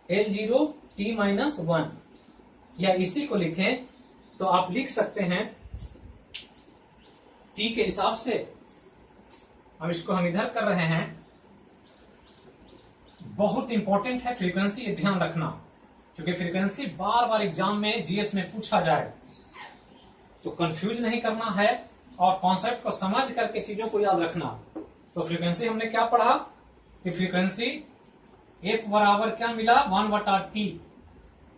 l0 t-1, या इसी को लिखें तो आप लिख सकते हैं t के हिसाब से। अब इसको हम इधर कर रहे हैं, बहुत इंपॉर्टेंट है फ्रीक्वेंसी, ये ध्यान रखना, क्योंकि फ्रीक्वेंसी बार बार एग्जाम में जीएस में पूछा जाए, तो कंफ्यूज नहीं करना है और कॉन्सेप्ट को समझ करके चीजों को याद रखना। तो फ्रीक्वेंसी हमने क्या पढ़ा कि फ्रीक्वेंसी एफ बराबर क्या मिला 1/t,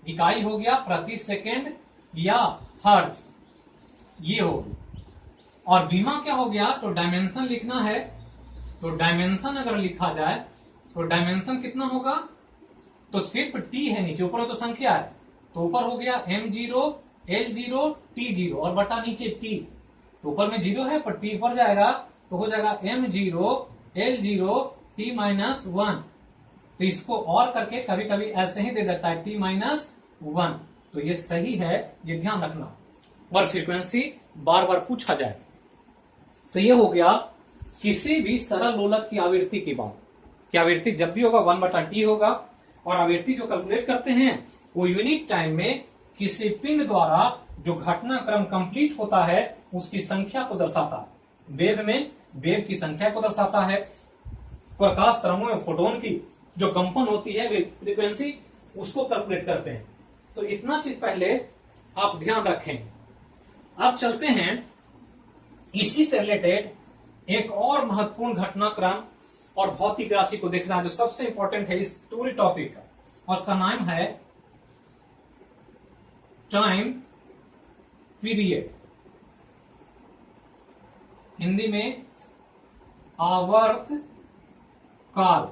इकाई हो गया प्रति सेकेंड या हर्ज, ये हो गया। और बीमा क्या हो गया, तो डायमेंशन लिखना है, तो डायमेंशन अगर लिखा जाए तो डायमेंशन कितना होगा, तो सिर्फ t है नीचे, ऊपर तो संख्या है, तो ऊपर हो गया m0 l0 t0 और बटा नीचे t, तो ऊपर में 0 है पर t ऊपर जाएगा तो हो जाएगा m0 l0 t-1। तो इसको और करके कभी कभी ऐसे ही दे देता है t-1, तो ये सही है, ये ध्यान रखना। और फ्रीक्वेंसी बार बार पूछा जाए, तो ये हो गया किसी भी सरल लोलक की आवृत्ति की बात, कि आवृत्ति जब भी होगा 1/t होगा, और आवृत्ति जो कैलकुलेट करते हैं वो यूनिट टाइम में किसी पिंड द्वारा जो घटनाक्रम कंप्लीट होता है उसकी संख्या को दर्शाता है। वेव में वेव की संख्या को दर्शाता है। प्रकाश तरंगों में फोटोन की जो कंपन होती है फ्रीक्वेंसी, उसको कैलकुलेट करते हैं। तो इतना चीज पहले आप ध्यान रखें। अब चलते हैं इसी से रिलेटेड एक और महत्वपूर्ण घटनाक्रम और भौतिक राशि को देखना है जो सबसे इंपॉर्टेंट है इस पूरे टॉपिक का, और उसका नाम है टाइम पीरियड, हिंदी में आवर्त काल।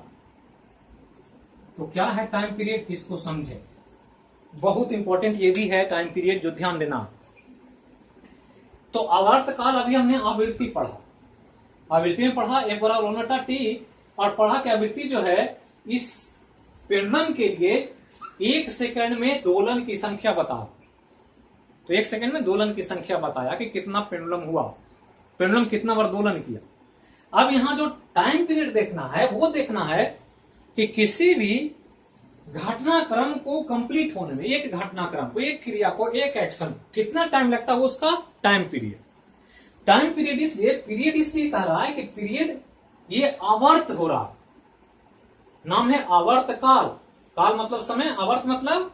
तो क्या है टाइम पीरियड, इसको समझें। बहुत इंपॉर्टेंट ये भी है टाइम पीरियड, जो ध्यान देना। तो आवर्त काल अभी हमने आवृत्ति पढ़ा, आवृत्ति में पढ़ा 1/t, और पढ़ा कि आवृत्ति जो है इस पेंडुलम के लिए 1 सेकंड में दोलन की संख्या बता। तो 1 सेकंड में दोलन की संख्या बताया कि कितना पेंडुलम हुआ, पेंडुलम कितना बार दोलन किया। अब यहां जो टाइम पीरियड देखना है वो देखना है कि किसी भी घटनाक्रम को कंप्लीट होने में, एक घटनाक्रम को, एक क्रिया को, एक एक्शन कितना टाइम लगता है, उसका टाइम पीरियड। टाइम पीरियड इसलिए कह रहा है कि पीरियड ये आवर्त हो रहा, नाम है आवर्त काल। काल मतलब समय, आवर्त मतलब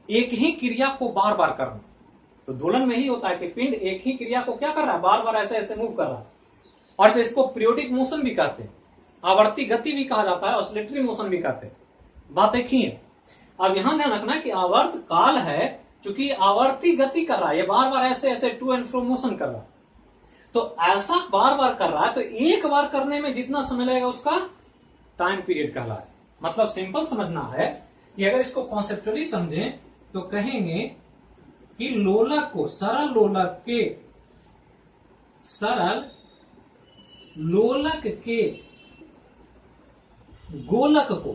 एक ही क्रिया को बार बार करना। तो दोलन में ही होता है कि पिंड एक ही क्रिया को क्या कर रहा है, बार बार ऐसे ऐसे मूव कर रहा है, और इसको पीरियोडिक मोशन भी कहते हैं, आवर्ती गति भी कहा जाता है, ऑसिलेटरी मोशन भी कहते हैं। बात एक ही है। अब यहां ध्यान रखना कि आवर्त काल है, चूंकि आवर्ती गति कर रहा है, ये बार बार ऐसे ऐसे टू एंड फ्रो मोशन कर रहा है। तो ऐसा बार बार कर रहा है, तो एक बार करने में जितना समय लगेगा उसका टाइम पीरियड कहलाए। मतलब सिंपल समझना है कि अगर इसको कॉन्सेप्चुअली समझें तो कहेंगे कि लोलक को, सरल लोलक के गोलक को,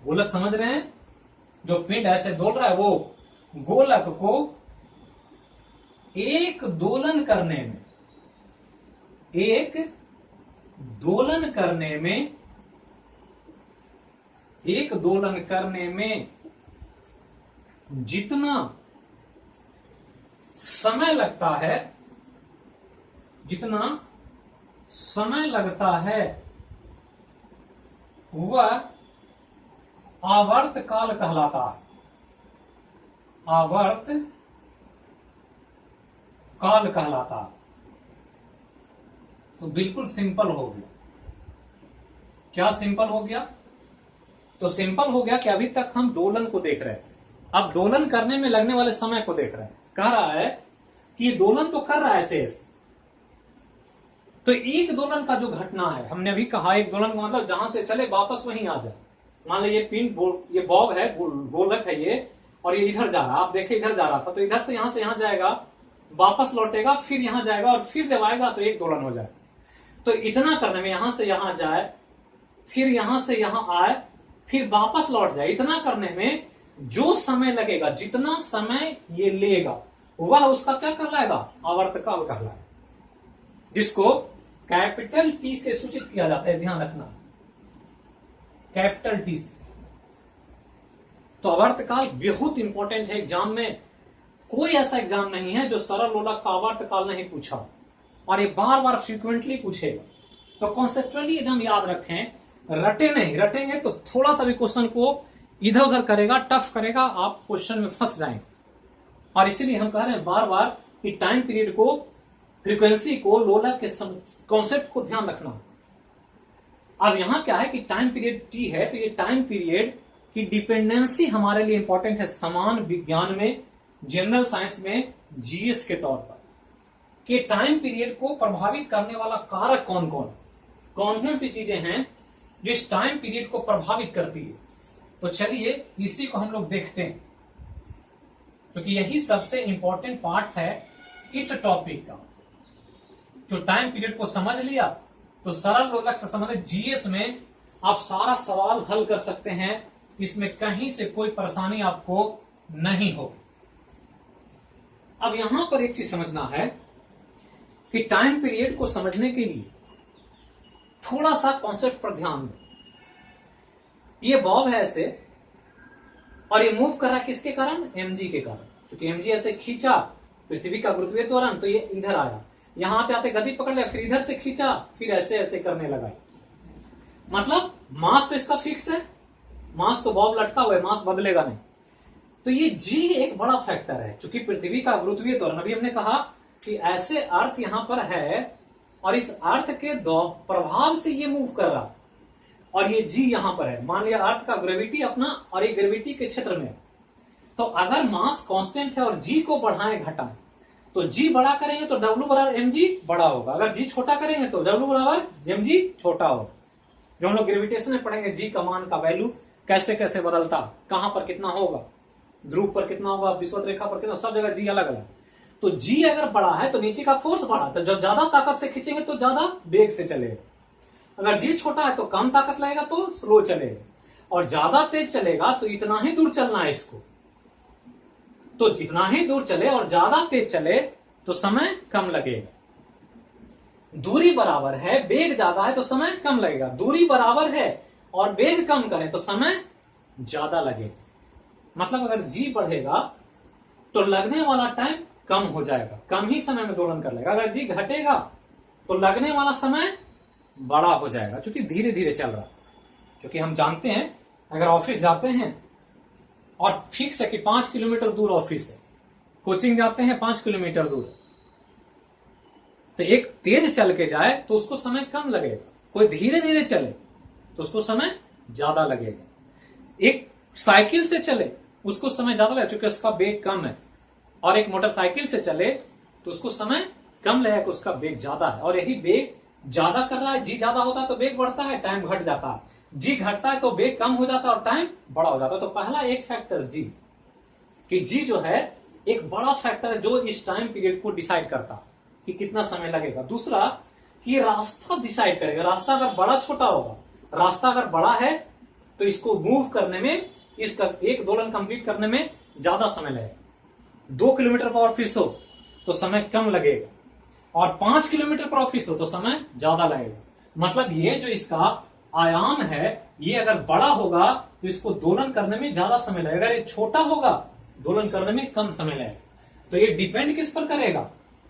गोलक समझ रहे हैं, जो पिंड ऐसे दोल रहा है, वो गोलक को एक दोलन करने में जितना समय लगता है वह आवर्त काल कहलाता है। आवर्त काल कहलाता है। तो बिल्कुल सिंपल हो गया। क्या सिंपल हो गया? तो सिंपल हो गया कि अभी तक हम दोलन को देख रहे हैं, अब दोलन करने में लगने वाले समय को देख रहे हैं। कह रहा है कि दोलन तो कर रहा है शेष, तो एक दोलन का जो घटना है, हमने अभी कहा एक दोलन का मतलब जहां से चले वापस वहीं आ जाए। मान लो ये पिंड, ये बॉब है, गोलक है ये, और ये इधर जा रहा है, आप देखे इधर जा रहा था, तो इधर से यहां जाएगा, वापस लौटेगा, फिर यहां जाएगा, और फिर जब आएगा तो एक दोलन हो जाए। तो इतना करने में यहां से यहां जाए, फिर यहां से यहां आए, फिर वापस लौट जाए, इतना करने में जो समय लगेगा, जितना समय ये लेगा, वह उसका क्या कहलाएगा? आवर्तकाल कहलाएगा, जिसको कैपिटल टी से सूचित किया जाता है। ध्यान रखना, कैपिटल टी से। तो आवर्तकाल बहुत इंपॉर्टेंट है। एग्जाम में कोई ऐसा एग्जाम नहीं है जो सरल लोलक का आवर्तकाल नहीं पूछा, और ये बार बार फ्रीक्वेंटली पूछेगा। तो कॉन्सेप्चुअली एकदम याद रखें, रटे नहीं, रटेंगे तो थोड़ा सा भी क्वेश्चन को इधर उधर करेगा, टफ करेगा, आप क्वेश्चन में फंस जाएंगे। और इसीलिए हम कह रहे हैं बार बार कि टाइम पीरियड को, फ्रीक्वेंसी को, लोलक के कॉन्सेप्ट को ध्यान रखना। अब यहां क्या है कि टाइम पीरियड टी है, तो ये टाइम पीरियड की डिपेंडेंसी हमारे लिए इंपॉर्टेंट है समान विज्ञान में, जनरल साइंस में, जीएस के तौर पर, कि टाइम पीरियड को प्रभावित करने वाला कारक कौन कौन सी चीजें हैं जो इस टाइम पीरियड को प्रभावित करती है। तो चलिए इसी को हम लोग देखते हैं, क्योंकि यही सबसे इंपॉर्टेंट पार्ट है इस टॉपिक का। जो टाइम पीरियड को समझ लिया तो सरल लोलक से संबंधित जीएस में आप सारा सवाल हल कर सकते हैं, इसमें कहीं से कोई परेशानी आपको नहीं होगी। अब यहां पर एक चीज समझना है कि टाइम पीरियड को समझने के लिए थोड़ा सा कॉन्सेप्ट पर ध्यान दें। ये बॉब है ऐसे, और ये मूव कर रहा है किसके कारण? एमजी के कारण। क्योंकि एमजी ऐसे खींचा पृथ्वी का गुरुत्वीय त्वरण, तो ये इधर आया, यहां आते आते गति पकड़ लिया, फिर इधर से खींचा, फिर ऐसे ऐसे करने लगा। मतलब मास तो इसका फिक्स है, मास तो बॉब लटका हुआ है, मास बदलेगा नहीं। तो ये जी एक बड़ा फैक्टर है, क्योंकि पृथ्वी का गुरुत्वीय त्वरण, अभी हमने कहा कि ऐसे अर्थ यहां पर है और इस अर्थ के प्रभाव से ये मूव कर रहा, और ये जी यहां पर है। मान लिया अर्थ का ग्रेविटी अपना और ये ग्रेविटी के क्षेत्र में, तो अगर मास कांस्टेंट है और जी को बढ़ाएं घटाएं, तो जी बड़ा करेंगे तो डब्ल्यू बराबर एम जी बड़ा होगा, अगर जी छोटा करेंगे तो डब्ल्यू बराबर एम जी छोटा होगा। जो हम लोग ग्रेविटेशन में पढ़ेंगे, जी का मान का वैल्यू कैसे कैसे बदलता, कहां पर कितना होगा, ध्रुव पर कितना होगा, विषुवत रेखा पर कितना, सब जगह जी अलग अलग। तो जी अगर बड़ा है तो नीचे का फोर्स बड़ा, तो जब ज्यादा ताकत से खींचेंगे तो ज्यादा वेग से चलेगा। अगर जी छोटा है तो कम ताकत लगेगा तो स्लो चलेगा, और ज्यादा तेज चलेगा तो इतना ही दूर चलना है इसको, तो जितना ही दूर चले और ज्यादा तेज चले तो समय कम लगेगा। दूरी बराबर है, वेग ज्यादा है तो समय कम लगेगा, दूरी बराबर है और वेग कम करें तो समय ज्यादा लगेगा। मतलब अगर जी बढ़ेगा तो लगने वाला टाइम कम हो जाएगा, कम ही समय में दोलन कर लेगा। अगर जी घटेगा तो लगने वाला समय बड़ा हो जाएगा, क्योंकि धीरे धीरे चल रहा। क्योंकि हम जानते हैं अगर ऑफिस जाते हैं और फिक्स है कि 5 किलोमीटर दूर ऑफिस है, कोचिंग जाते हैं 5 किलोमीटर दूर, तो एक तेज चल के जाए तो उसको समय कम लगेगा, कोई धीरे धीरे चले तो उसको समय ज्यादा लगेगा। एक साइकिल से चले उसको समय ज्यादा लगेगा क्योंकि उसका वेग कम है, और एक मोटरसाइकिल से चले तो उसको समय कम लगेगा, उसका वेग ज्यादा है। और यही वेग ज्यादा कर रहा है, जी ज्यादा होता है तो वेग बढ़ता है, टाइम घट जाता है, जी घटता है तो वेग कम हो जाता है और टाइम बड़ा हो जाता है। तो पहला एक फैक्टर जी, कि जी जो है एक बड़ा फैक्टर है जो इस टाइम पीरियड को डिसाइड करता कि कितना समय लगेगा। दूसरा कि रास्ता डिसाइड करेगा, रास्ता अगर बड़ा छोटा होगा, रास्ता अगर बड़ा है तो इसको मूव करने में, इसका एक दोलन कंप्लीट करने में ज्यादा समय लगेगा। 2 किलोमीटर पर ऑफिस हो तो समय कम लगेगा, और 5 किलोमीटर पर ऑफिस हो तो समय ज्यादा लगेगा। मतलब ये जो इसका आयाम है, ये अगर बड़ा होगा तो इसको दोलन करने में ज्यादा समय लगेगा, अगर ये छोटा होगा दोलन करने में कम समय लगेगा। तो ये डिपेंड किस पर करेगा,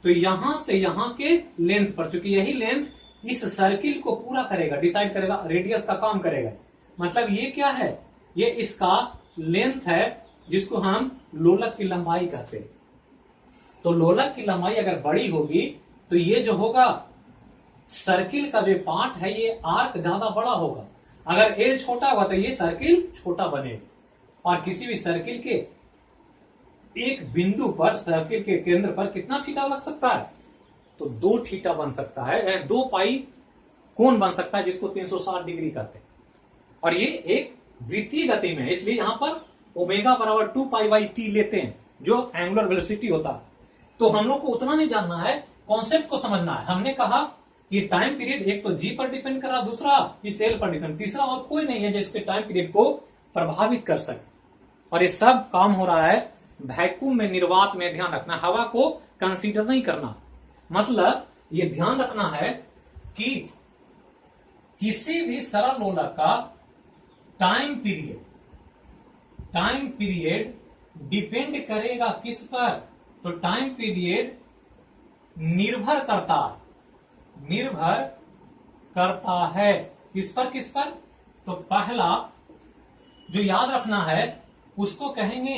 तो यहां से यहां के लेंथ पर, क्योंकि यही लेंथ इस सर्किल को पूरा करेगा, डिसाइड करेगा, रेडियस का काम करेगा। मतलब ये क्या है, ये इसका लेंथ है जिसको हम लोलक की लंबाई कहते हैं। तो लोलक की लंबाई अगर बड़ी होगी तो ये जो होगा सर्किल का जो पार्ट है ये आर्क ज्यादा बड़ा होगा, अगर एल छोटा होगा तो ये सर्किल छोटा बनेगा। और किसी भी सर्किल के एक बिंदु पर, सर्किल के केंद्र पर कितना थीटा लग सकता है, तो 2 थीटा बन सकता है, 2 पाई कोण बन सकता है, जिसको 360 डिग्री कहते हैं। और ये एक वृत्तीय गति में है, इसलिए यहां पर ओमेगा बराबर 2 पाई बाई टी लेते हैं जो एंगुलर वेलोसिटी होता है। तो हम लोग को उतना नहीं जानना है, कॉन्सेप्ट को समझना है। हमने कहा कि टाइम पीरियड एक तो जी पर डिपेंड कर रहा, दूसरा इस एल पर डिपेंड, तीसरा और कोई नहीं है जिसके टाइम पीरियड को प्रभावित कर सके। और ये सब काम हो रहा है वैक्यूम में, निर्वात में। ध्यान रखना, हवा को कंसीडर नहीं करना। मतलब ये ध्यान रखना है कि किसी भी सरल लोलक का टाइम पीरियड डिपेंड करेगा किस पर, तो टाइम पीरियड निर्भर करता है किस पर, तो पहला जो याद रखना है उसको कहेंगे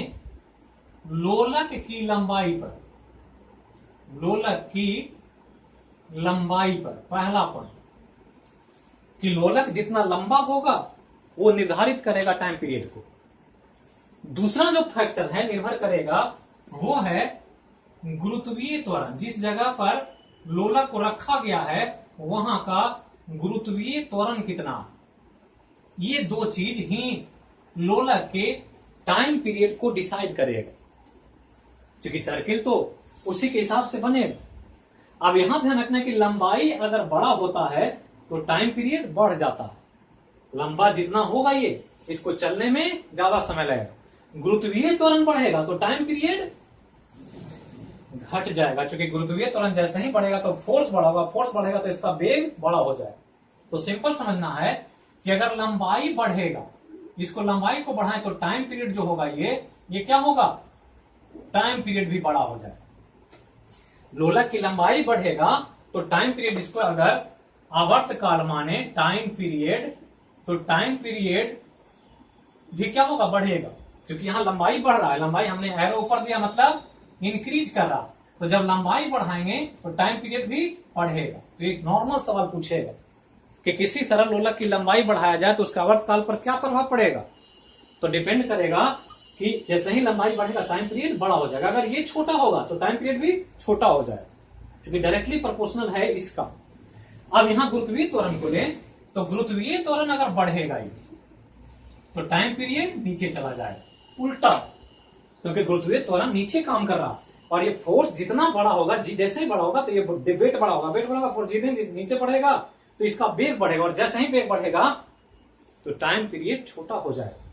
लोलक की लंबाई पर, लोलक की लंबाई पर पहला पॉइंट, कि लोलक जितना लंबा होगा वो निर्धारित करेगा टाइम पीरियड को। दूसरा जो फैक्टर है निर्भर करेगा वो है गुरुत्वीय त्वरण, जिस जगह पर लोलक को रखा गया है वहां का गुरुत्वीय त्वरण कितना। ये 2 चीज ही लोलक के टाइम पीरियड को डिसाइड करेगा, क्योंकि सर्किल तो उसी के हिसाब से बनेगा। अब यहां ध्यान रखना कि लंबाई अगर बड़ा होता है तो टाइम पीरियड बढ़ जाता है, लंबा जितना होगा ये इसको चलने में ज्यादा समय लगेगा। गुरुत्वीय त्वरण बढ़ेगा तो टाइम पीरियड घट जाएगा, क्योंकि गुरुत्वीय त्वरण जैसे ही बढ़ेगा तो फोर्स बड़ा होगा, फोर्स बढ़ेगा तो इसका वेग बड़ा हो जाएगा। तो सिंपल समझना है कि अगर लंबाई बढ़ेगा, इसको लंबाई को बढ़ाएं तो टाइम पीरियड जो होगा ये क्या होगा, टाइम पीरियड भी बड़ा हो जाएगा। लोलक की लंबाई बढ़ेगा तो टाइम पीरियड, इसको अगर आवर्त काल माने टाइम पीरियड, तो टाइम पीरियड भी क्या होगा, बढ़ेगा, क्योंकि यहां लंबाई बढ़ रहा है। लंबाई हमने एरो ऊपर दिया मतलब इंक्रीज कर रहा, तो जब लंबाई बढ़ाएंगे तो टाइम पीरियड भी बढ़ेगा। तो एक नॉर्मल सवाल पूछेगा कि किसी सरल लोलक की लंबाई बढ़ाया जाए तो उसका आवर्त काल पर क्या प्रभाव पड़ेगा। तो डिपेंड करेगा कि जैसे ही लंबाई बढ़ेगा टाइम पीरियड बड़ा हो जाएगा, अगर ये छोटा होगा तो टाइम पीरियड भी छोटा हो जाएगा, क्योंकि डायरेक्टली प्रोपोर्शनल है इसका। अब यहां गुरुत्वीय त्वरण को लें, तो गुरुत्वीय त्वरण अगर बढ़ेगा ही तो टाइम पीरियड नीचे चला जाएगा, उल्टा, क्योंकि गुरुत्वीय त्वरण नीचे काम कर रहा, और ये फोर्स जितना बड़ा होगा, जैसे ही बड़ा होगा तो ये वेट बड़ा होगा, वेट बड़ा होगा, फोर्स जितने नीचे बढ़ेगा तो इसका वेग बढ़ेगा, और जैसे ही वेग बढ़ेगा तो टाइम पीरियड छोटा हो जाएगा।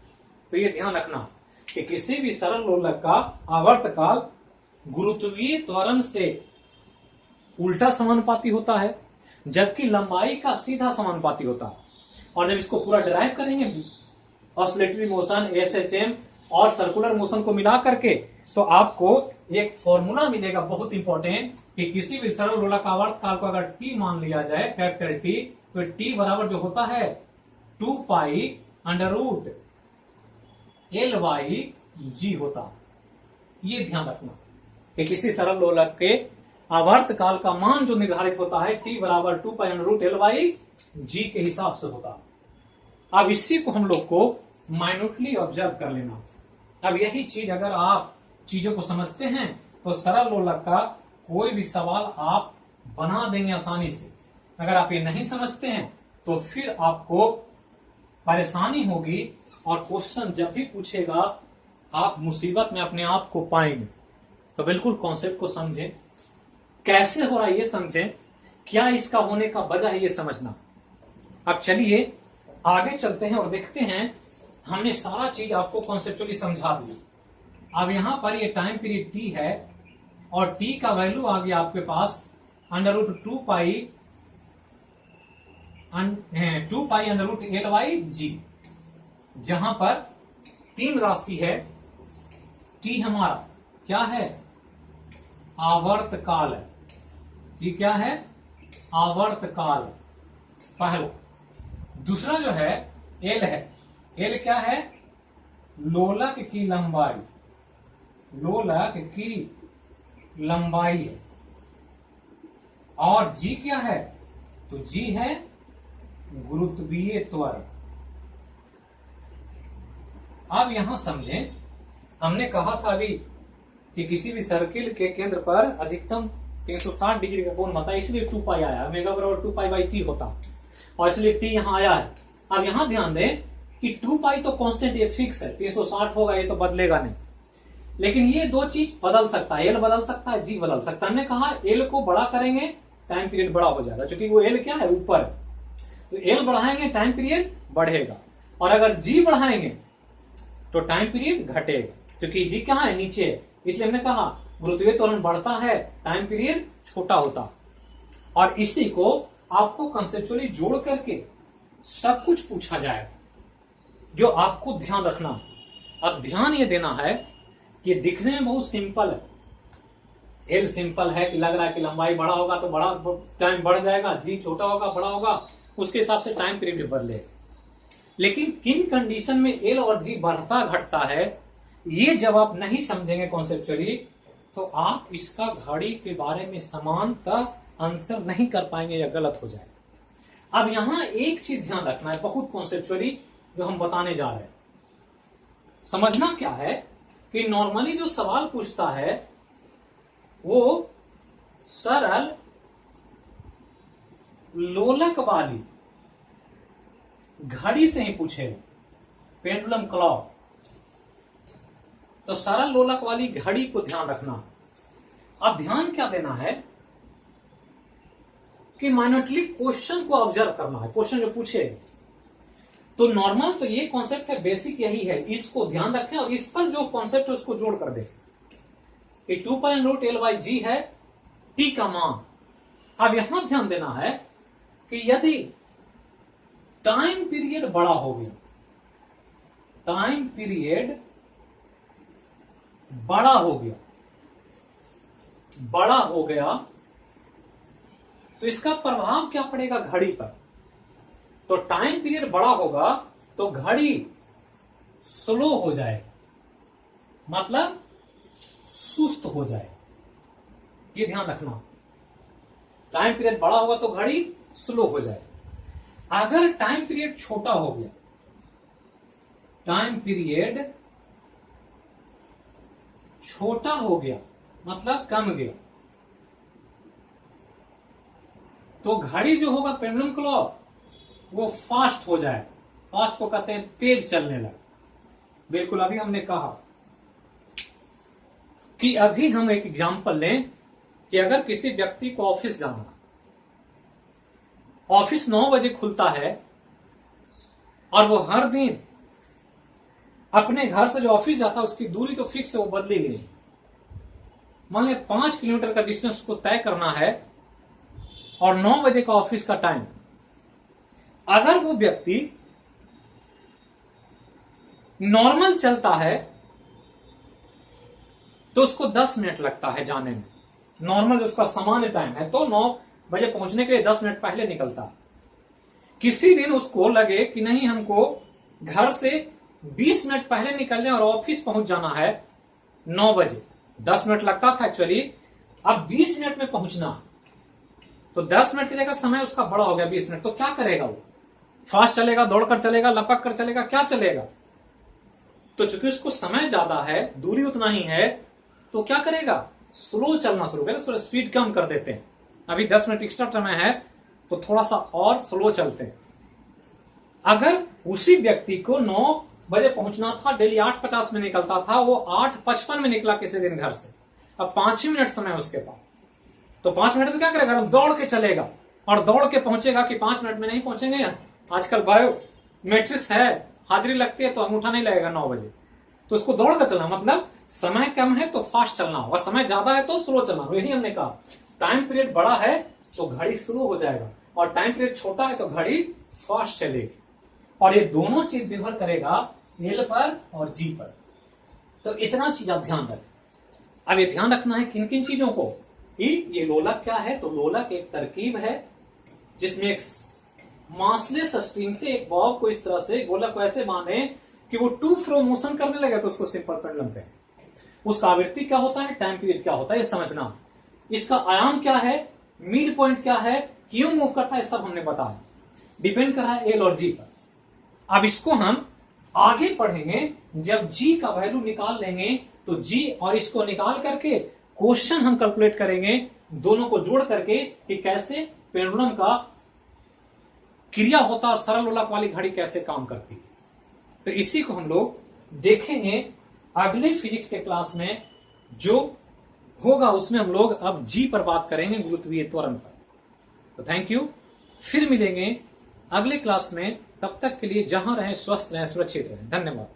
तो ये ध्यान रखना कि किसी भी सरल लोलक का आवर्त काल गुरुत्वीय त्वरण से उल्टा समानुपाती होता है, जबकि लंबाई का सीधा समानुपाती होता है। और जब इसको पूरा डिराइव करेंगे ऑसिलेटरी मोशन, एसएचएम और सर्कुलर मोशन को मिला करके, तो आपको एक फॉर्मूला मिलेगा बहुत इंपॉर्टेंट कि किसी भी सरल लोलक का आवर्त काल को अगर टी मान लिया जाए, कैपिटल टी, तो टी बराबर जो होता है 2 पाई अंडर रूट LY/G होता। ये ध्यान रखना कि किसी सरल लोलक के आवर्त काल का मान जो निर्धारित होता है टी बराबर 2 पाई अंडर रूट LY/G के हिसाब से होता। अब इसी को हम लोग को माइन्यूटली ऑब्जर्व कर लेना। अब यही चीज अगर आप चीजों को समझते हैं तो सरल लोलक का कोई भी सवाल आप बना देंगे आसानी से। अगर आप ये नहीं समझते हैं तो फिर आपको परेशानी होगी, और क्वेश्चन जब भी पूछेगा आप मुसीबत में अपने आप को पाएंगे। तो बिल्कुल कॉन्सेप्ट को समझें, कैसे हो रहा है ये समझें, क्या इसका होने का वजह है ये समझना। अब चलिए आगे चलते हैं और देखते हैं। हमने सारा चीज आपको कॉन्सेप्चुअली समझा दी। अब यहां पर ये टाइम पीरियड टी है और टी का वैल्यू आ गया आपके पास under root 2 pi under root LY/G, जहां पर 3 राशि है। टी हमारा क्या है, आवर्त काल है। टी क्या है, आवर्त काल पहला। दूसरा जो है एल है। एल क्या है, लोलक की लंबाई, लोलक की लंबाई है। और जी क्या है, तो जी है गुरुत्वीय त्वरण। अब यहां समझें, हमने कहा था अभी कि किसी भी सर्किल के केंद्र पर अधिकतम 360 डिग्री का कोण बनता है, इसलिए 2 पाई आया, ओमेगा बराबर 2 पाई बाई टी होता, और इसलिए टी यहां आया है। अब यहां ध्यान दें कि 2 पाई तो कांस्टेंट, ये फिक्स है, 360 होगा, ये तो बदलेगा नहीं। लेकिन ये दो चीज बदल सकता है, एल बदल सकता है, जी बदल सकता है। हमने कहा एल को बड़ा करेंगे टाइम पीरियड बड़ा हो जाएगा, क्योंकि वो एल क्या है, ऊपर है, तो एल बढ़ाएंगे टाइम पीरियड बढ़ेगा, और अगर जी बढ़ाएंगे तो टाइम पीरियड घटेगा, क्योंकि जी कहां है, नीचे है। इसलिए हमने कहा गुरुत्वीय त्वरण बढ़ता है, टाइम पीरियड छोटा होता। और इसी को आपको कंसेप्चुअली जोड़ करके सब कुछ पूछा जाएगा, जो आपको ध्यान रखना। अब ध्यान ये देना है कि दिखने में बहुत सिंपल है, एल सिंपल है कि लग रहा है कि लंबाई बड़ा होगा तो बड़ा टाइम बढ़ जाएगा, जी छोटा होगा बड़ा होगा, उसके हिसाब से टाइम पीरियड भी बदलेगा। लेकिन किन कंडीशन में एल और जी बढ़ता घटता है, ये जब आप नहीं समझेंगे कॉन्सेप्चुअली, तो आप इसका घड़ी के बारे में समानतः आंसर नहीं कर पाएंगे या गलत हो जाएगा। अब यहां एक चीज ध्यान रखना है बहुत कॉन्सेप्चुअली, जो हम बताने जा रहे हैं। समझना क्या है कि नॉर्मली जो सवाल पूछता है वो सरल लोलक वाली घड़ी से ही पूछेगा, पेंडुलम क्लॉक। तो सरल लोलक वाली घड़ी को ध्यान रखना। अब ध्यान क्या देना है कि माइन्यूटली क्वेश्चन को ऑब्जर्व करना है, क्वेश्चन जो पूछे। तो नॉर्मल तो ये कॉन्सेप्ट है, बेसिक यही है, इसको ध्यान रखें और इस पर जो कॉन्सेप्ट है उसको जोड़ कर दें कि 2 पाई रूट LY/G है टी का मान। अब यहां ध्यान देना है कि यदि टाइम पीरियड बड़ा हो गया, टाइम पीरियड बड़ा हो गया, बड़ा हो गया तो इसका प्रभाव क्या पड़ेगा घड़ी पर? तो टाइम पीरियड बड़ा होगा तो घड़ी स्लो हो जाए, मतलब सुस्त हो जाए। ये ध्यान रखना, टाइम पीरियड बड़ा होगा तो घड़ी स्लो हो जाए। अगर टाइम पीरियड छोटा हो गया, टाइम पीरियड छोटा हो गया मतलब कम गया, तो घड़ी जो होगा पेंडुलम क्लॉक वो फास्ट हो जाए। फास्ट को कहते हैं तेज चलने लगे। बिल्कुल अभी हमने कहा कि अभी हम एक एग्जांपल लें कि अगर किसी व्यक्ति को ऑफिस जाना, ऑफिस 9 बजे खुलता है और वो हर दिन अपने घर से जो ऑफिस जाता है उसकी दूरी तो फिक्स है, वो बदलेगी नहीं। मान लिया 5 किलोमीटर का डिस्टेंस को तय करना है और 9 बजे का ऑफिस का टाइम। अगर वो व्यक्ति नॉर्मल चलता है तो उसको 10 मिनट लगता है जाने में। नॉर्मल उसका सामान्य टाइम है तो 9 बजे पहुंचने के लिए 10 मिनट पहले निकलता है। किसी दिन उसको लगे कि नहीं, हमको घर से 20 मिनट पहले निकलने और ऑफिस पहुंच जाना है 9 बजे। 10 मिनट लगता था एक्चुअली, अब 20 मिनट में पहुंचना, तो 10 मिनट की जगह समय उसका बड़ा हो गया 20 मिनट। तो क्या करेगा वो? फास्ट चलेगा, दौड़कर चलेगा, लपक कर चलेगा, क्या चलेगा? तो चूंकि उसको समय ज्यादा है, दूरी उतना ही है, तो क्या करेगा? स्लो चलना शुरू करेगा। थोड़ा स्पीड कम कर देते हैं, अभी 10 मिनट एक्स्ट्रा समय है तो थोड़ा सा और स्लो चलते हैं। अगर उसी व्यक्ति को 9 बजे पहुंचना था, डेली 8:50 में निकलता था, वो 8:55 में निकला किसी दिन घर से, अब 5 ही मिनट समय उसके पास, तो 5 मिनट में क्या करेगा? दौड़ के चलेगा और दौड़ के पहुंचेगा कि 5 मिनट में नहीं पहुंचेंगे। आजकल बायोमेट्रिक्स है, हाजिरी लगती है तो अंगूठा नहीं लगेगा 9 बजे। तो उसको दौड़ कर चलना, मतलब समय कम है तो फास्ट चलना और समय ज्यादा है तो स्लो चलना। यही हमने कहा, टाइम पीरियड बड़ा है तो घड़ी स्लो हो जाएगा और टाइम पीरियड छोटा है तो घड़ी फास्ट चलेगी। और ये दोनों चीज निर्भर करेगा एल पर और जी पर। तो इतना चीज आप ध्यान रखें। अब ये ध्यान रखना है किन किन चीजों को, कि ये लोलक क्या है? तो लोलक एक तरकीब है जिसमें एक मासलेस स्ट्रिंग से एक बॉब को इस तरह से गोलक को ऐसे बांधे कि वो टू फ्रो मोशन करने लगे तो उसको सिंपल पेंडुलम कहते हैं। उसका आवृत्ति क्या होता है, टाइम पीरियड क्या होता है, ये समझना। इसका आयाम क्या है, मिड पॉइंट क्या है, क्यों मूव करता है, सब हमने बताया। डिपेंड कर रहा है एल और जी पर। अब इसको हम आगे पढ़ेंगे, जब जी का वैल्यू निकाल लेंगे तो जी और इसको निकाल करके क्वेश्चन हम कैलकुलेट करेंगे, दोनों को जोड़ करके, कि कैसे पेंडुलम का क्रिया होता और सरल लोलक वाली घड़ी कैसे काम करती है। तो इसी को हम लोग देखेंगे अगले फिजिक्स के क्लास में जो होगा, उसमें हम लोग अब जी पर बात करेंगे, गुरुत्वीय त्वरण पर। तो थैंक यू, फिर मिलेंगे अगले क्लास में। तब तक के लिए जहां रहें स्वस्थ रहें, सुरक्षित रहें। धन्यवाद।